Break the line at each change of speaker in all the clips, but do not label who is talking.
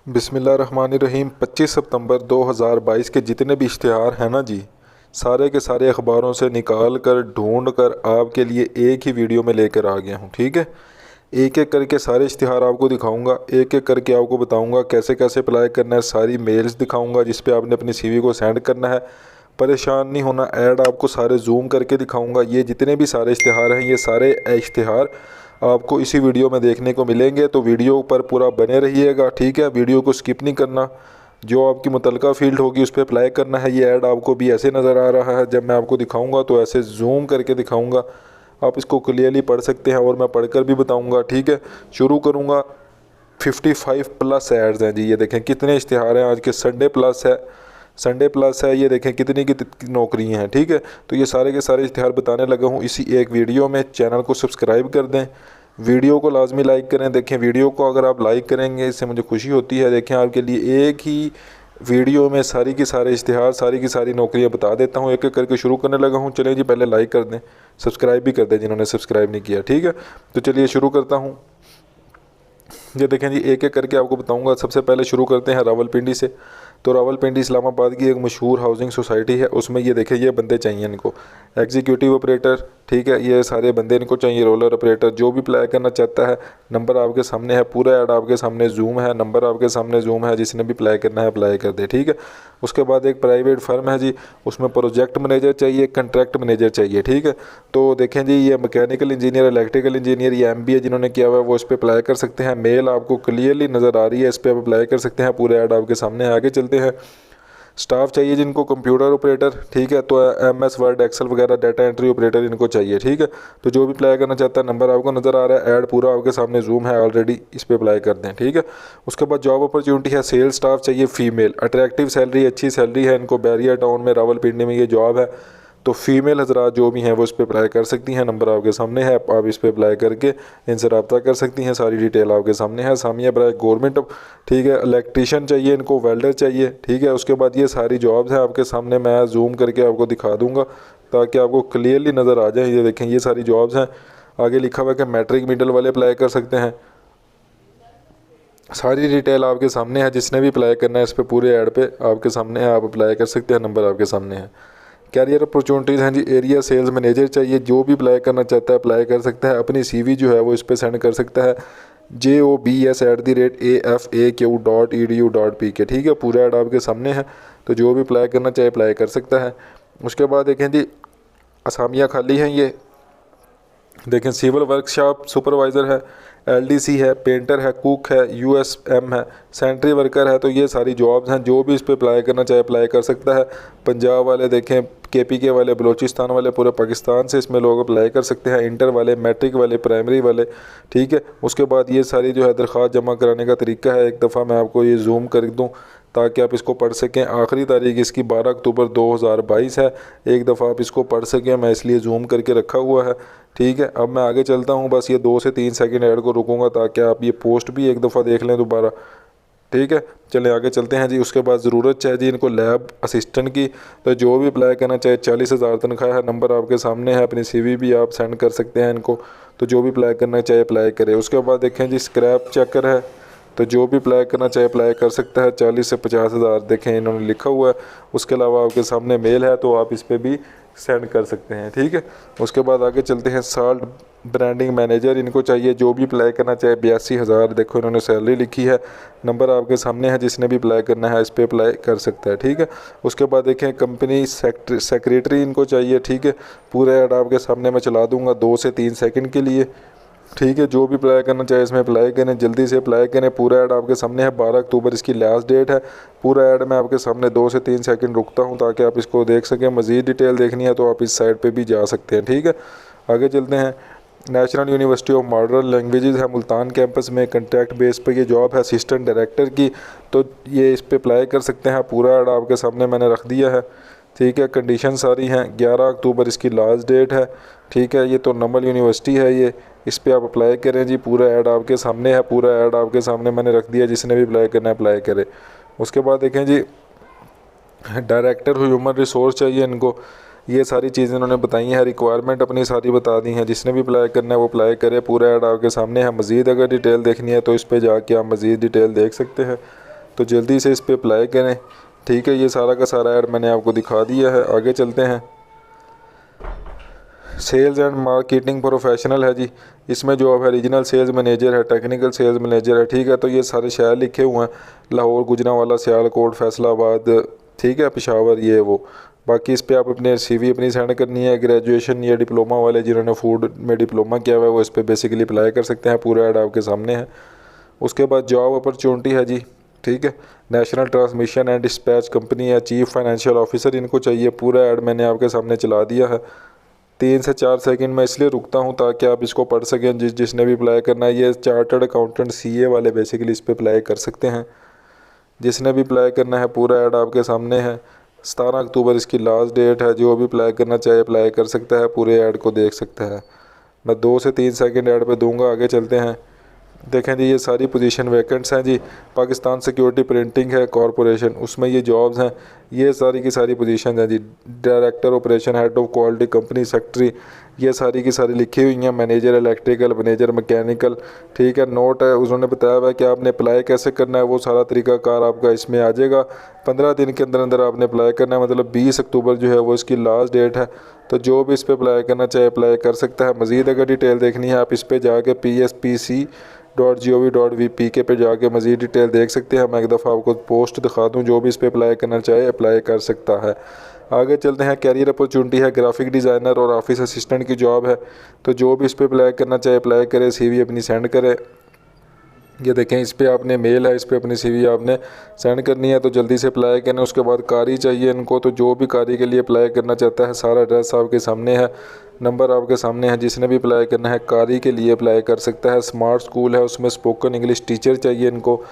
बिस्मिल्लाहिर्रहमानिर्रहीम। 25 सितंबर 2022 के जितने भी इश्तिहार हैं ना जी, सारे के सारे अखबारों से निकाल कर ढूंढ कर आपके लिए एक ही वीडियो में लेकर आ गया हूँ। ठीक है, एक एक करके सारे इश्तिहार आपको दिखाऊंगा, एक एक करके आपको बताऊंगा कैसे कैसे अप्लाई करना है। सारी मेल्स दिखाऊंगा जिस पे आपने अपनी सीवी को सेंड करना है। परेशान नहीं होना, ऐड आपको सारे जूम करके दिखाऊंगा। ये जितने भी सारे इश्तिहार हैं, ये सारे इश्तिहार आपको इसी वीडियो में देखने को मिलेंगे, तो वीडियो पर पूरा बने रहिएगा। ठीक है, वीडियो को स्किप नहीं करना। जो आपकी मुतलका फील्ड होगी उस पर अप्लाई करना है। ये ऐड आपको भी ऐसे नज़र आ रहा है, जब मैं आपको दिखाऊंगा तो ऐसे जूम करके दिखाऊंगा, आप इसको क्लियरली पढ़ सकते हैं और मैं पढ़कर भी बताऊंगा। ठीक है, शुरू करूंगा। 55 प्लस एड्स हैं जी, ये देखें कितने इश्तिहार हैं। आज के संडे प्लस है, संडे प्लस है, ये देखें कितनी की नौकरियां हैं। ठीक है, तो ये सारे के सारे इश्तिहार बताने लगा हूँ इसी एक वीडियो में। चैनल को सब्सक्राइब कर दें, वीडियो को लाजमी लाइक करें। देखें वीडियो को अगर आप लाइक करेंगे इससे मुझे खुशी होती है। देखें आपके लिए एक ही वीडियो में सारी की सारे इश्तिहार, सारी की सारी नौकरियां बता देता हूँ। एक एक करके शुरू करने लगा हूँ। चलें जी, पहले लाइक कर दें, सब्सक्राइब भी कर दें जिन्होंने सब्सक्राइब नहीं किया। ठीक है, तो चलिए शुरू करता हूँ। ये देखें जी, एक एक करके आपको बताऊंगा। सबसे पहले शुरू करते हैं रावलपिंडी से। तो रावलपिंडी इस्लामाबाद की एक मशहूर हाउसिंग सोसाइटी है, उसमें ये देखें ये बंदे चाहिए इनको। एग्जीक्यूटिव ऑपरेटर, ठीक है, ये सारे बंदे इनको चाहिए। रोलर ऑपरेटर, जो भी अप्लाई करना चाहता है, नंबर आपके सामने है, पूरा ऐड आपके सामने जूम है, नंबर आपके सामने जूम है। जिसने भी अप्लाई करना है अप्लाई कर दे। ठीक है, उसके बाद एक प्राइवेट फर्म है जी, उसमें प्रोजेक्ट मैनेजर चाहिए, कंट्रैक्ट मैनेजर चाहिए। ठीक है, तो देखें जी, ये मैकेनिकल इंजीनियर, इलेक्ट्रिकल इंजीनियर या MBA जिन्होंने किया हुआ है वो इस पर अप्लाई कर सकते हैं। मेल आपको क्लियरली नज़र आ रही है, इस पर आप अप्लाई कर सकते हैं। पूरे ऐड आपके सामने। आगे चलते हैं। स्टाफ चाहिए जिनको कंप्यूटर ऑपरेटर, ठीक है, तो MS वर्ड एक्सेल वगैरह डाटा एंट्री ऑपरेटर इनको चाहिए। ठीक है, तो जो भी अप्लाई करना चाहता है, नंबर आपको नज़र आ रहा है, ऐड पूरा आपके सामने जूम है ऑलरेडी, इस पर अप्लाई कर दें। ठीक है, उसके बाद जॉब अपॉर्चुनिटी है, सेल्स स्टाफ चाहिए फीमेल, अट्रैक्टिव सैलरी, अच्छी सैलरी है इनको। बैरियर टाउन में रावलपिंडी में ये जॉब है, तो फीमेल हजरात जो भी हैं वो इस पर अप्लाई कर सकती हैं। नंबर आपके सामने है, आप इस पर अप्लाई करके इनसे रब्ता कर सकती हैं। सारी डिटेल आपके सामने है। सामिया बराए गवर्नमेंट, ठीक है, इलेक्ट्रीशियन चाहिए इनको, वेल्डर चाहिए। ठीक है, उसके बाद ये सारी जॉब्स हैं आपके सामने, मैं जूम करके आपको दिखा दूँगा ताकि आपको क्लियरली नज़र आ जाए। ये देखें ये सारी जॉब्स हैं। आगे लिखा हुआ है कि मैट्रिक मिडल वाले अप्लाई कर सकते हैं। सारी डिटेल आपके सामने है, जिसने भी अप्लाई करना है इस पर पूरे ऐड पे आपके सामने है, आप अप्लाई कर सकते हैं। नंबर आपके सामने है। कैरियर अपॉर्चुनिटीज़ हैं जी, एरिया सेल्स मैनेजर चाहिए, जो भी अप्लाई करना चाहता है अप्लाई कर सकता है। अपनी CV जो है वो इस पर सेंड कर सकता है, jobs@afaq.edu.pk। ठीक है, पूरा ऐड आपके सामने है, तो जो भी अप्लाई करना चाहे अप्लाई कर सकता है। उसके बाद देखें जी, असामियाँ खाली हैं। ये देखें, सिविल वर्कशॉप सुपरवाइज़र है, LDC है, पेंटर है, कुक है, USM है, सेंट्री वर्कर है। तो ये सारी जॉब्स हैं, जो भी इस पर अप्लाई करना चाहे अप्लाई कर सकता है। पंजाब वाले देखें, KPK वाले, बलूचिस्तान वाले, पूरे पाकिस्तान से इसमें लोग अप्लाई कर सकते हैं। इंटर वाले, मैट्रिक वाले, प्राइमरी वाले। ठीक है, उसके बाद ये सारी जो है दरख्वास्त जमा कराने का तरीका है। एक दफ़ा मैं आपको ये जूम कर दूँ ताकि आप इसको पढ़ सकें। आखिरी तारीख इसकी 12 अक्टूबर 2022 है। एक दफ़ा आप इसको पढ़ सकें, मैं इसलिए जूम करके रखा हुआ है। ठीक है, अब मैं आगे चलता हूँ। बस ये 2 से 3 सेकंड ऐड को रुकूंगा ताकि आप ये पोस्ट भी एक दफ़ा देख लें दोबारा। ठीक है, चलें आगे चलते हैं जी। उसके बाद ज़रूरत है जी इनको लैब असिस्टेंट की, तो जो भी अप्लाई करना चाहे 40,000 तनख्वाह है। नंबर आपके सामने है, अपनी CV भी आप सेंड कर सकते हैं इनको, तो जो भी अप्लाई करना चाहे अप्लाई करें। उसके बाद देखें जी, स्क्रैप चेकर है, तो जो भी अप्लाई करना चाहे अप्लाई कर सकता है। 40 से 50,000 देखें इन्होंने लिखा हुआ है। उसके अलावा आपके सामने मेल है, तो आप इस पर भी सेंड कर सकते हैं। ठीक है, उसके बाद आगे चलते हैं। साल्ट ब्रांडिंग मैनेजर इनको चाहिए, जो भी अप्लाई करना चाहे। 82,000 देखो इन्होंने सैलरी लिखी है। नंबर आपके सामने है, जिसने भी अप्लाई करना है इस पर अप्लाई कर सकता है। ठीक है, उसके बाद देखें, कंपनी सेक्रेटरी इनको चाहिए। ठीक है, पूरा ऐड आपके सामने मैं चला दूँगा 2 से 3 सेकंड के लिए। ठीक है, जो भी अप्लाई करना चाहे इसमें अप्लाई करें, जल्दी से अप्लाई करें। पूरा ऐड आपके सामने है, 12 अक्टूबर इसकी लास्ट डेट है। पूरा ऐड मैं आपके सामने 2 से 3 सेकंड रुकता हूं ताकि आप इसको देख सकें। मज़ीद डिटेल देखनी है तो आप इस साइट पे भी जा सकते हैं। ठीक है, आगे चलते हैं। National university of modern languages है, मुल्तान कैंपस में, कंट्रैक्ट बेस पर ये जॉब है असिस्टेंट डायरेक्टर की, तो ये इस पर अप्लाई कर सकते हैं। पूरा ऐड आपके सामने मैंने रख दिया है। ठीक है, कंडीशन सारी हैं। 11 अक्टूबर इसकी लास्ट डेट है। ठीक है, ये तो नमल यूनिवर्सिटी है, ये इस पर आप अप्लाई करें जी। पूरा ऐड आपके सामने है, पूरा ऐड आपके सामने मैंने रख दिया, जिसने भी अप्लाई करना है अप्लाई करे। उसके बाद देखें जी, डायरेक्टर ह्यूमन रिसोर्स चाहिए इनको। ये सारी चीज़ें इन्होंने बताई हैं, रिक्वायरमेंट अपनी सारी बता दी हैं। जिसने भी अप्लाई करना है वो अप्लाई करे। पूरा ऐड आपके सामने है। मज़ीद अगर डिटेल देखनी है तो इस पर जाके आप मज़ीद डिटेल देख सकते हैं। तो जल्दी से इस पर अप्लाई करें, ठीक है। ये सारा का सारा ऐड मैंने आपको दिखा दिया है। आगे चलते हैं। सेल्स एंड मार्केटिंग प्रोफेशनल है जी, इसमें जो है रीजनल सेल्स मैनेजर है, टेक्निकल सेल्स मैनेजर है, ठीक है। तो ये सारे शहर लिखे हुए हैं, लाहौर, गुजरांवाला, सियालकोट, फैसलाबाद, ठीक है, पेशावर, ये वो। बाकी इस पर आप अपने CV अपनी सेंड करनी है। ग्रेजुएशन या डिप्लोमा वाले जिन्होंने फूड में डिप्लोमा किया हुआ है वो इस पर बेसिकली अप्लाई कर सकते हैं। पूरा ऐड आपके सामने है। उसके बाद जॉब अपॉर्चुनिटी है जी, ठीक है। National transmission and dispatch company है, चीफ फाइनेंशियल ऑफिसर इनको चाहिए। पूरा ऐड मैंने आपके सामने चला दिया है। 3 से 4 सेकंड मैं इसलिए रुकता हूं ताकि आप इसको पढ़ सकें। जिसने भी अप्लाई करना है, ये चार्टर्ड अकाउंटेंट CA वाले बेसिकली इस पर अप्लाई कर सकते हैं। जिसने भी अप्लाई करना है, पूरा ऐड आपके सामने है। 17 अक्टूबर इसकी लास्ट डेट है। जो भी अप्लाई करना चाहे अप्लाई कर सकता है, पूरे ऐड को देख सकता है। मैं 2 से 3 सेकंड ऐड पे दूंगा। आगे चलते हैं। देखें जी, ये सारी पोजीशन वैकेंट्स हैं जी। पाकिस्तान सिक्योरिटी प्रिंटिंग है कॉरपोरेशन, उसमें ये जॉब्स हैं। ये सारी की सारी पोजीशन हैं जी। Director operation, head of quality, company secretary, ये सारी की सारी लिखी हुई हैं। मैनेजर इलेक्ट्रिकल, मैनेजर मैकेनिकल, ठीक है। नोट है, उन्होंने बताया हुआ है कि आपने अप्लाई कैसे करना है, वो सारा तरीकाकार आपका इसमें आ जाएगा। 15 दिन के अंदर अंदर आपने अप्लाई करना है, मतलब 20 अक्टूबर जो है वो इसकी लास्ट डेट है। तो जो भी इस पर अप्लाई करना चाहे अप्लाई कर सकता है। मज़ीद अगर डिटेल देखनी है, आप इस पर जाके PSPC.gov.vpk पे जाके मज़ीद डिटेल देख सकते हैं। मैं एक दफ़ा आपको पोस्ट दिखा दूँ, जो भी इस पर अप्लाई करना चाहे अप्लाई कर सकता है। आगे चलते हैं। कैरियर अपॉर्चुनिटी है, ग्राफिक डिज़ाइनर और ऑफिस असिस्टेंट की जॉब है। तो जो भी इस पर अप्लाई करना चाहे अप्लाई करे, CV अपनी सेंड करे। ये देखें, इस पर आपने मेल है, इस पर अपनी CV आपने सेंड करनी है। तो जल्दी से अप्लाई करें। उसके बाद कारी चाहिए इनको, तो जो भी कारी के लिए अप्लाई करना चाहता है, सारा एड्रेस आपके सामने है, नंबर आपके सामने है। जिसने भी अप्लाई करना है कारी के लिए अप्लाई कर सकता है। स्मार्ट स्कूल है, उसमें स्पोकन इंग्लिश टीचर चाहिए इनको,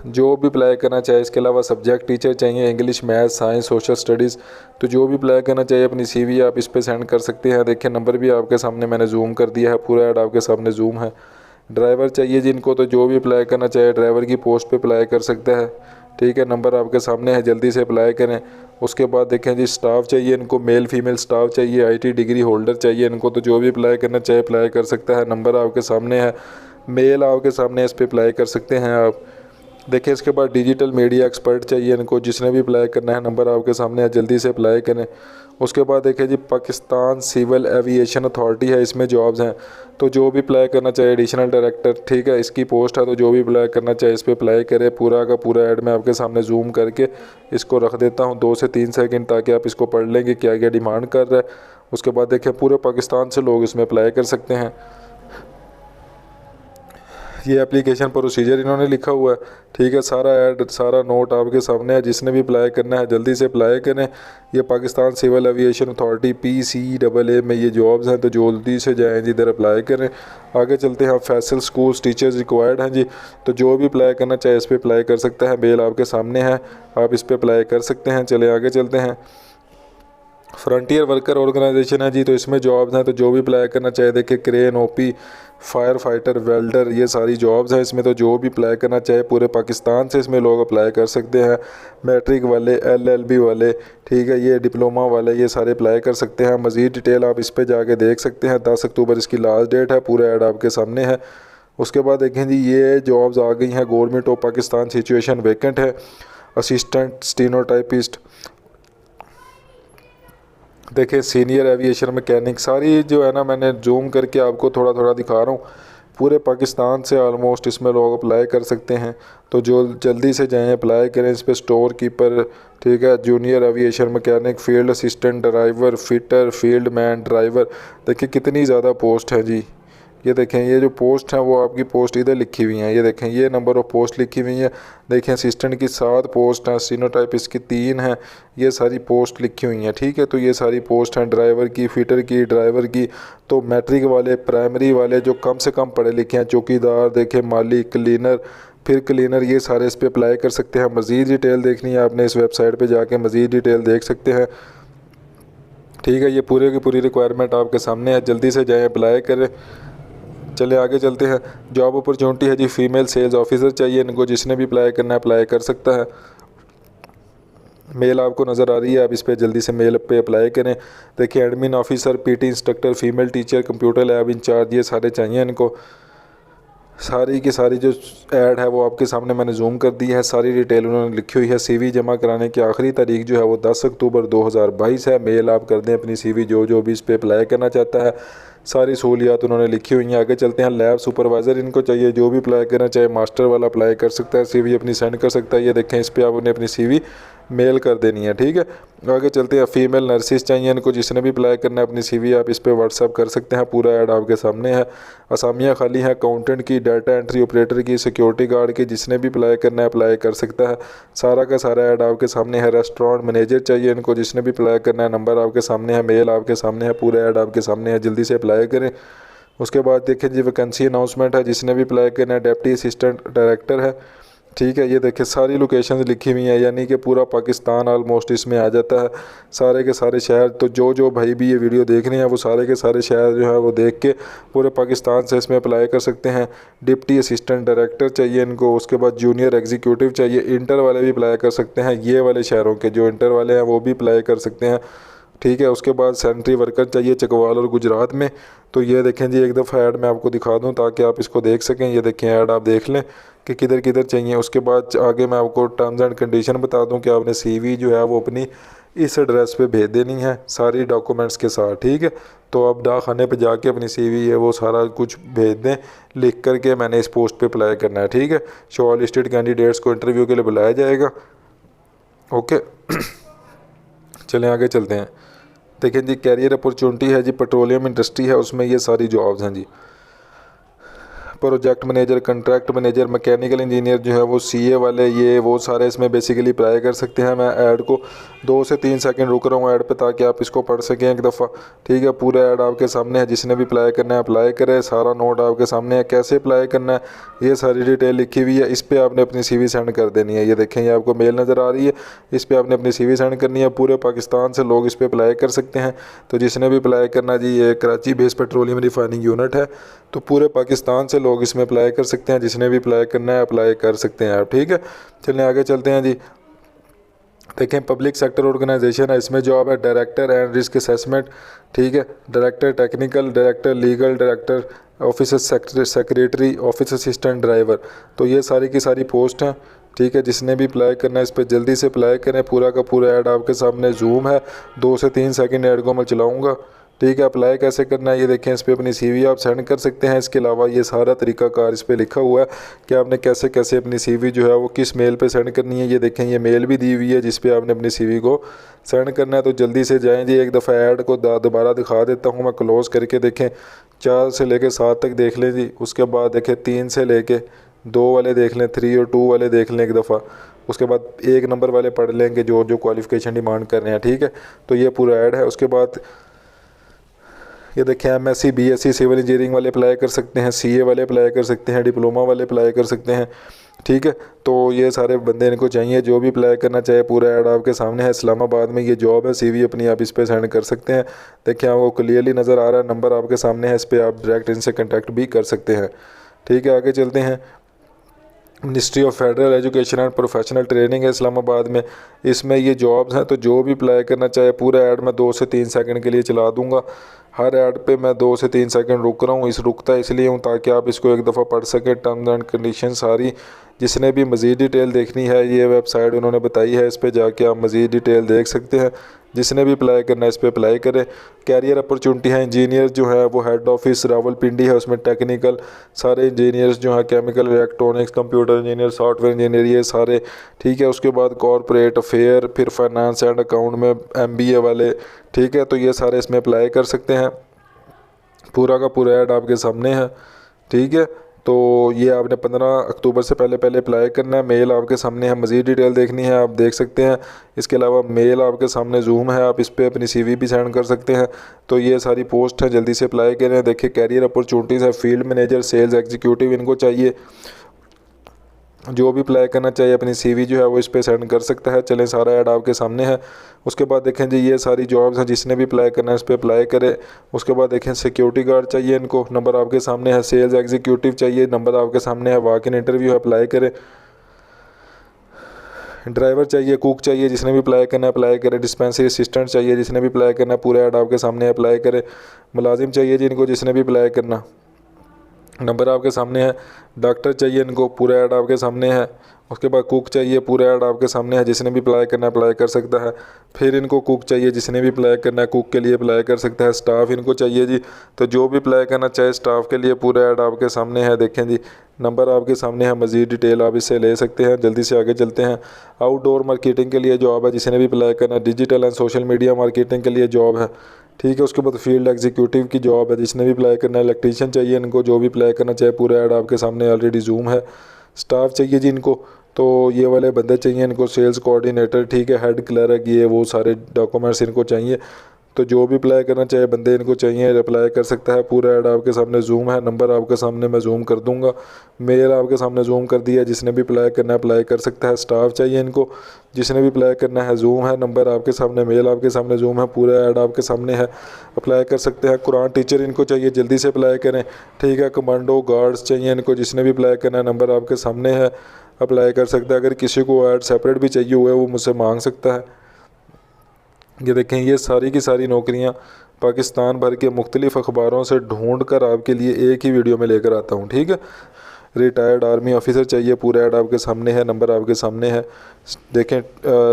जो भी अप्लाई करना चाहे। इसके अलावा सब्जेक्ट टीचर चाहिए, English, math, science, social studies. तो जो भी अप्लाई करना चाहिए अपनी CV आप इस पर सेंड कर सकते हैं। देखिए, नंबर भी आपके सामने मैंने जूम कर दिया है, पूरा ऐड आपके सामने जूम है। ड्राइवर चाहिए जिनको, तो जो भी अप्लाई करना चाहे ड्राइवर की पोस्ट पे अप्लाई कर सकता है, ठीक है। नंबर आपके सामने है, जल्दी से अप्लाई करें। उसके बाद देखें जी, स्टाफ चाहिए इनको, मेल फीमेल स्टाफ चाहिए, IT डिग्री होल्डर चाहिए इनको। तो जो भी अप्लाई करना चाहे अप्लाई कर सकता है। नंबर आपके सामने है, मेल आपके सामने, इस पर अप्लाई कर सकते हैं आप। देखिए, इसके बाद डिजिटल मीडिया एक्सपर्ट चाहिए इनको। जिसने भी अप्लाई करना है, नंबर आपके सामने है, जल्दी से अप्लाई करें। उसके बाद देखिए जी, पाकिस्तान सिविल एविएशन अथॉरिटी है, इसमें जॉब्स हैं। तो जो भी अप्लाई करना चाहे, एडिशनल डायरेक्टर, ठीक है, इसकी पोस्ट है। तो जो भी अप्लाई करना चाहे इस पर अप्लाई करे। पूरा का पूरा ऐड मैं आपके सामने जूम करके इसको रख देता हूँ 2 से 3 सेकंड, ताकि आप इसको पढ़ लेंगे क्या क्या डिमांड कर रहा है। उसके बाद देखिए, पूरे पाकिस्तान से लोग इसमें अप्लाई कर सकते हैं। ये एप्लीकेशन प्रोसीजर इन्होंने लिखा हुआ है, ठीक है। सारा ऐड, सारा नोट आपके सामने है। जिसने भी अप्लाई करना है जल्दी से अप्लाई करें। ये Pakistan civil aviation authority PCAA में ये जॉब्स हैं। तो जल्दी से जाएँ जिधर अप्लाई करें। आगे चलते हैं। फैसल स्कूल्स टीचर्स रिक्वायर्ड हैं जी। तो जो भी अप्लाई करना चाहे इस पर अप्लाई कर सकता है। मेल आपके सामने है, आप इस पर अप्लाई कर सकते हैं। चले आगे चलते हैं। फ्रंटियर वर्कर ऑर्गेनाइजेशन है जी। तो इसमें जॉब्स हैं। तो जो भी अप्लाई करना चाहे, देखिए, crane, OP, fire fighter, welder, ये सारी जॉब्स हैं इसमें। तो जो भी अप्लाई करना चाहे पूरे पाकिस्तान से इसमें लोग अप्लाई कर सकते हैं। मैट्रिक वाले, LLB वाले, ठीक है, ये डिप्लोमा वाले, ये सारे अप्लाई कर सकते हैं। मज़ीद डिटेल आप इस पर जाके देख सकते हैं। 10 अक्टूबर इसकी लास्ट डेट है। पूरा ऐड आपके सामने है। उसके बाद देखें जी, ये जॉब्स आ गई हैं। Government of Pakistan situation vacant है, असिस्टेंट स्टीनोटाइपिस्ट, देखिए, सीनियर एविएशन मैकेनिक, सारी जो है ना, मैंने जूम करके आपको थोड़ा थोड़ा दिखा रहा हूँ। पूरे पाकिस्तान से ऑलमोस्ट इसमें लोग अप्लाई कर सकते हैं। तो जो जल्दी से जाएं अप्लाई करें। इस पर स्टोर कीपर, ठीक है, junior aviation mechanic, field assistant, driver, fitter, field man, driver. देखिए कितनी ज़्यादा पोस्ट है जी। ये देखें, ये जो पोस्ट हैं वो आपकी पोस्ट इधर लिखी हुई हैं। ये देखें, ये नंबर ऑफ़ पोस्ट लिखी हुई है। देखें, असिस्टेंट की 7 पोस्ट हैं, स्टीनोटाइप इसकी 3 हैं। ये सारी पोस्ट लिखी हुई हैं, ठीक है। तो ये सारी पोस्ट हैं ड्राइवर की, फिटर की, ड्राइवर की। तो मैट्रिक वाले, प्राइमरी वाले जो कम से कम पढ़े लिखे हैं, चौकीदार, देखें, माली, क्लीनर, फिर क्लीनर, ये सारे इस पर अप्लाई कर सकते हैं। मज़ीद डिटेल देखनी है आपने, इस वेबसाइट पर जाके मज़ीद डिटेल देख सकते हैं, ठीक है। ये पूरे की पूरी रिक्वायरमेंट आपके सामने है। जल्दी से जाएँ अप्लाई करें। चले आगे चलते हैं। जॉब अपॉर्चुनिटी है जी, फीमेल सेल्स ऑफिसर चाहिए इनको। जिसने भी अप्लाई करना है अप्लाई कर सकता है। मेल आपको नज़र आ रही है, आप इस पर जल्दी से मेल पे अप्लाई करें। देखिए, admin officer, PT instructor, female teacher, computer lab in charge, ये सारे चाहिए इनको। सारी की सारी जो ऐड है वो आपके सामने मैंने जूम कर दी है। सारी डिटेल उन्होंने लिखी हुई है। सीवी जमा कराने की आखिरी तारीख जो है वो 10 अक्टूबर 2022 है। मेल आप कर दें अपनी सीवी जो भी इस पर अप्लाई करना चाहता है। सारी सहूलियात उन्होंने लिखी हुई हैं। आगे चलते हैं। लैब सुपरवाइज़र इनको चाहिए, जो भी अप्लाई करना चाहे मास्टर वाला अप्लाई कर सकता है, सीवी अपनी सेंड कर सकता है। ये देखें, इस पर आप उन्हें अपनी सीवी मेल कर देनी है, ठीक है। आगे चलते हैं। फीमेल नर्सिस चाहिए इनको, जिसने भी अप्लाई करना है अपनी सीवी आप इस पर व्हाट्सअप कर सकते हैं। पूरा ऐड आपके सामने है। असामियाँ खाली हैं अकाउंटेंट की, डाटा एंट्री ऑपरेटर की, सिक्योरिटी गार्ड की, जिसने भी अप्लाई करना है अप्लाई कर सकता है। सारा का सारा ऐड आपके सामने है। रेस्टोरेंट मैनेजर चाहिए इनको, जिसने भी अप्लाई करना है नंबर आपके सामने है, मेल आपके सामने है, पूरा ऐड आपके सामने है, जल्दी से अप्लाई करें। उसके बाद देखें जी वैकेंसी अनाउंसमेंट है, जिसने भी अप्लाई करना है डेप्टी असिस्टेंट डायरेक्टर है, ठीक है। ये देखिए सारी लोकेशंस लिखी हुई हैं, यानी कि पूरा पाकिस्तान ऑलमोस्ट इसमें आ जाता है। सारे के सारे शहर, तो जो भाई भी ये वीडियो देख रहे हैं वो सारे के सारे शहर जो है वो देख के पूरे पाकिस्तान से इसमें अप्लाई कर सकते हैं। डिप्टी असिस्टेंट डायरेक्टर चाहिए इनको। उसके बाद जूनियर एग्जीक्यूटिव चाहिए। इंटर वाले भी अप्लाई कर सकते हैं। ये वाले शहरों के जो इंटर वाले हैं वो भी अप्लाई कर सकते हैं, ठीक है। उसके बाद सेंट्री वर्कर चाहिए चकवाल और गुजरात में। तो ये देखें जी, एक दफ़ा ऐड मैं आपको दिखा दूं ताकि आप इसको देख सकें। ये देखें ऐड आप देख लें कि किधर किधर चाहिए। उसके बाद आगे मैं आपको टर्म्स एंड कंडीशन बता दूं कि आपने सीवी जो है वो अपनी इस एड्रेस पे भेज देनी है सारी डॉक्यूमेंट्स के साथ, ठीक है। तो आप डाकखाने पे जाके अपनी सीवी है वो सारा कुछ भेज दें लिख करके, मैंने इस पोस्ट पे अप्लाई करना है, ठीक है। शॉर्ट लिस्टेड कैंडिडेट्स को इंटरव्यू के लिए बुलाया जाएगा, ओके। चलें आगे चलते हैं। देखें जी, कैरियर अपॉर्चुनिटी है जी, पेट्रोलियम इंडस्ट्री है, उसमें ये सारी जॉब्स हैं जी। Project manager, contract manager, mechanical engineer जो है वो सीए वाले, ये वो सारे इसमें बेसिकली अप्लाई कर सकते हैं। मैं ऐड को 2 से 3 सेकंड रुक रहा हूँ ऐड पे ताकि आप इसको पढ़ सकें एक दफ़ा, ठीक है। पूरा ऐड आपके सामने है, जिसने भी अप्लाई करना है अप्लाई करें। सारा नोट आपके सामने है, कैसे अप्लाई करना है ये सारी डिटेल लिखी हुई है। इस पर आपने अपनी सीवी सेंड कर देनी है। ये देखें, ये आपको मेल नज़र आ रही है, इस पर आपने अपनी सीवी सेंड करनी है। पूरे पाकिस्तान से लोग इस पर अप्लाई कर सकते हैं। तो जिसने भी अप्लाई करना जी, ये Karachi based petroleum refining unit है, तो पूरे पाकिस्तान से लोग इसमें अप्लाई कर सकते हैं। जिसने भी अप्लाई करना है अप्लाई कर सकते हैं आप, ठीक है। चलिए आगे चलते हैं जी। देखें, पब्लिक सेक्टर ऑर्गेनाइजेशन है, इसमें जॉब है डायरेक्टर एंड रिस्क असेसमेंट, ठीक है। Director technical, director legal, director office secretary, office assistant, driver. तो ये सारी की सारी पोस्ट हैं, ठीक है। जिसने भी अप्लाई करना है इस पर जल्दी से अप्लाई करें। पूरा का पूरा ऐड आपके सामने जूम है, 2 से 3 सेकंड ऐड को मैं चलाऊँगा, ठीक है। अप्लाई कैसे करना है ये देखें, इस पर अपनी सीवी आप सेंड कर सकते हैं। इसके अलावा ये सारा तरीकाकार इस पर लिखा हुआ है कि आपने कैसे कैसे अपनी सीवी जो है वो किस मेल पे सेंड करनी है। ये देखें, ये मेल भी दी हुई है जिस पे आपने अपनी सीवी को सेंड करना है। तो जल्दी से जाएं जी। एक दफ़ा ऐड को दोबारा दिखा देता हूँ मैं, क्लोज़ करके देखें। 4 से लेकर 7 तक देख लें जी। उसके बाद देखें 3 से लेके 2 वाले देख लें, 3 और 2 वाले देख लें एक दफ़ा। उसके बाद 1 नंबर वाले पढ़ लेंगे जो जो क्वालिफ़िकेशन डिमांड कर रहे हैं, ठीक है। तो ये पूरा ऐड है। उसके बाद ये देखें, एमएससी बीएससी सिविल इंजीनियरिंग वाले अप्लाई कर सकते हैं, सीए वाले अप्लाई कर सकते हैं, डिप्लोमा वाले अप्लाई कर सकते हैं, ठीक है। तो ये सारे बंदे इनको चाहिए, जो भी अप्लाई करना चाहे पूरा ऐड आपके सामने है। इस्लामाबाद में ये जॉब है, सीवी अपनी आप इस पर सेंड कर सकते हैं। देखिए आपको क्लियरली नज़र आ रहा है, नंबर आपके सामने है, इस पर आप डायरेक्ट इनसे कॉन्टैक्ट भी कर सकते हैं, ठीक है। आगे चलते हैं। Ministry of federal education and professional training है इस्लामाबाद में, इसमें ये जॉब्स हैं। तो जो भी अप्लाई करना चाहे पूरा ऐड मैं 2 से 3 सेकंड के लिए चला दूंगा। हर ऐड पे मैं 2 से 3 सेकंड रुक रहा हूँ, रुकता इसलिए हूँ ताकि आप इसको एक दफ़ा पढ़ सकें, टर्म्स एंड कंडीशन सारी। जिसने भी मज़ीद डिटेल देखनी है ये वेबसाइट उन्होंने बताई है, इस पर जाके आप मज़ीद डिटेल देख सकते हैं। जिसने भी अप्लाई करना है इस पर अप्लाई करें। कैरियर अपॉर्चुनिटी है, इंजीनियर जो है वो हेड ऑफिस रावलपिंडी है, उसमें टेक्निकल सारे इंजीनियर्स जो हैं, chemical, electronics, computer engineer, software engineer, ये सारे, ठीक है। उसके बाद कॉरपोरेट अफेयर, फिर फाइनेंस एंड अकाउंट में एमबीए वाले, ठीक है। तो ये सारे इसमें अप्लाई कर सकते हैं। पूरा का पूरा ऐड आपके सामने है, ठीक है। तो ये आपने 15 अक्टूबर से पहले अप्लाई करना है। मेल आपके सामने है, मज़ीद डिटेल देखनी है आप देख सकते हैं। इसके अलावा मेल आपके सामने जूम है, आप इस पर अपनी सीवी भी सेंड कर सकते हैं। तो ये सारी पोस्ट है, जल्दी से अप्लाई करें। देखिए कैरियर अपॉर्चुनिटीज़ है, फील्ड मैनेजर, सेल्स एग्जीक्यूटिव इनको चाहिए। जो भी अप्लाई करना चाहिए अपनी सीवी जो है वो इस पे सेंड कर सकता है। चलें, सारा ऐड आपके सामने है। उसके बाद देखें जी, ये सारी जॉब्स हैं, जिसने भी अप्लाई करना है इस पर अप्लाई करें। उसके बाद देखें, सिक्योरिटी गार्ड चाहिए इनको, नंबर आपके सामने है। सेल्स एग्जीक्यूटिव चाहिए, नंबर आपके सामने है। वॉक इन इंटरव्यू है, अप्लाई करें। ड्राइवर चाहिए, कुक चाहिए, जिसने भी अप्लाई करना है अप्लाई करें। डिस्पेंसरी असिस्टेंट चाहिए, जिसने भी अप्लाई करना है, पूरा ऐड आपके सामने है, अप्लाई करें। मुलाजिम चाहिए जी इनको, जिसने भी अप्लाई करना, नंबर आपके सामने है। डॉक्टर चाहिए इनको, पूरा ऐड आपके सामने है। उसके बाद कुक चाहिए, पूरा ऐड आपके सामने है, जिसने भी अप्लाई करना है अप्लाई कर सकता है। फिर इनको कुक चाहिए, जिसने भी अप्लाई करना है कुक के लिए अप्लाई कर सकता है। स्टाफ इनको चाहिए जी, तो जो भी अप्लाई करना चाहे स्टाफ के लिए पूरा ऐड आपके सामने है। देखें जी, नंबर आपके सामने है, मज़ीद डिटेल आप इससे ले सकते हैं। जल्दी से आगे चलते हैं। आउटडोर मार्केटिंग के लिए जॉब है, जिसने भी अप्लाई करना है। Digital and social media marketing के लिए जॉब है, ठीक है। उसके बाद फील्ड एग्जीक्यूटिव की जॉब है, जिसने भी अप्लाई करना है। इलेक्ट्रीशियन चाहिए इनको, जो भी अप्लाई करना चाहे पूरा ऐड आपके सामने ऑलरेडी जूम है। स्टाफ चाहिए जी इनको, तो ये वाले बंदे चाहिए इनको। सेल्स कोऑर्डिनेटर, ठीक है, हेड क्लर्क, ये वो सारे डॉक्यूमेंट्स इनको चाहिए। तो जो भी अप्लाई करना चाहे बंदे इनको चाहिए, अप्लाई कर सकता है। पूरा ऐड आपके सामने जूम है। नंबर आपके सामने मैं जूम कर दूंगा, मेल आपके सामने जूम कर दिया। जिसने भी अप्लाई करना है अप्लाई कर सकता है। स्टाफ चाहिए इनको, जिसने भी अप्लाई करना है जूम है। नंबर आपके सामने, मेल आपके सामने जूम है, पूरा ऐड आपके सामने है, अप्लाई कर सकते हैं। कुरान टीचर इनको चाहिए, जल्दी से अप्लाई करें, ठीक है। कमांडो गार्ड्स चाहिए इनको, जिसने भी अप्लाई करना है नंबर आपके सामने है, अप्लाई कर सकता है। अगर किसी को ऐड सेपरेट भी चाहिए हुआ है वो मुझसे मांग सकता है। ये देखें, ये सारी की सारी नौकरियां पाकिस्तान भर के मुख्तलिफ़ अखबारों से ढूंढ कर आपके लिए एक ही वीडियो में लेकर आता हूँ, ठीक है। रिटायर्ड आर्मी ऑफिसर चाहिए, पूरा ऐड आपके सामने है, नंबर आपके सामने है। देखें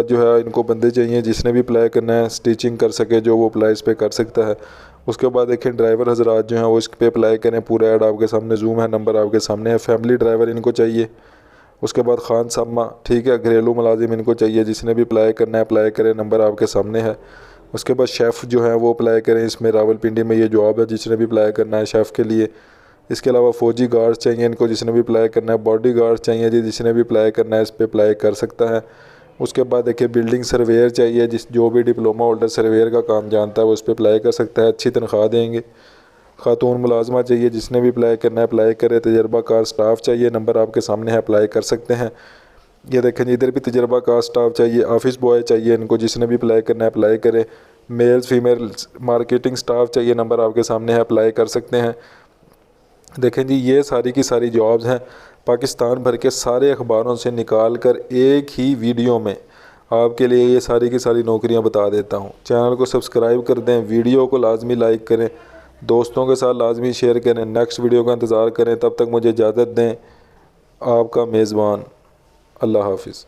जो है इनको बंदे चाहिए, जिसने भी अप्लाई करना है स्टिचिंग कर सके, जो वो अप्लाई इस पर कर सकता है। उसके बाद देखें ड्राइवर हजरात जो हैं वो इस पर अप्लाई करें, पूरा ऐड आपके सामने जूम है, नंबर आपके सामने है। फैमिली ड्राइवर इनको चाहिए। उसके बाद खान सामा, ठीक है, घरेलू मुलाजिम इनको चाहिए, जिसने भी अप्लाई करना है अप्लाई करें, नंबर आपके सामने है। उसके बाद शेफ़ जो है वो अप्लाई करें, इसमें रावलपिंडी में ये जॉब है, जिसने भी अप्लाई करना है शेफ़ के लिए। इसके अलावा फ़ौजी गार्ड्स चाहिए इनको, जिसने भी अप्लाई करना है। बॉडी गार्ड्स चाहिए जी, जिसने भी अप्लाई करना है इस पर अप्लाई कर सकता है। उसके बाद देखिए बिल्डिंग सर्वेयर चाहिए, जो भी डिप्लोमा होल्डर सर्वेयर का काम जानता है वो इस पर अप्लाई कर सकता है, अच्छी तनख्वाह देंगे। खातून मुलाजमा चाहिए, जिसने भी अप्लाई करना है अप्लाई करे। तजर्बाकार स्टाफ चाहिए, नंबर आपके सामने है, अप्लाई कर सकते हैं। ये देखें जी, इधर भी तजर्बाकार स्टाफ चाहिए। ऑफिस बॉय चाहिए इनको, जिसने भी अप्लाई करना है अप्लाई करें। मेल्स फीमेल्स मार्केटिंग स्टाफ चाहिए, नंबर आपके सामने है, अप्लाई कर सकते हैं। देखें जी, ये सारी की सारी जॉब्स हैं, पाकिस्तान भर के सारे अखबारों से निकाल कर एक ही वीडियो में आपके लिए ये सारी की सारी नौकरियां बता देता हूं। चैनल को सब्सक्राइब कर दें, वीडियो को लाजमी लाइक करें, दोस्तों के साथ लाजमी शेयर करें। नेक्स्ट वीडियो का इंतज़ार करें, तब तक मुझे इजाज़त दें। आपका मेज़बान, अल्लाह हाफिज़।